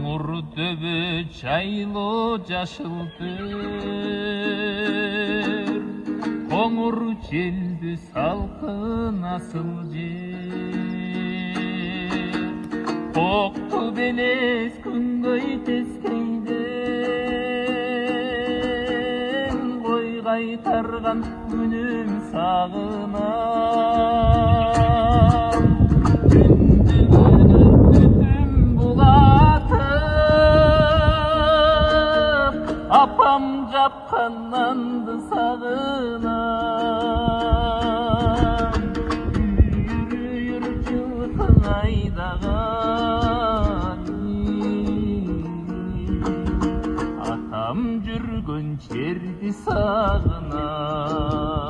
Коңур төбө чайлуу жашыл төр, коңур желді салқын асыл жер. Кокту белес күнгөй тескейден, кой кайтарган күнүм сагынам. Түндүгүнүн түтүн булатып, апам жапкан нанды сагынам. Үйүр жылкың айдаган, атам жүргөн жерди сагынам.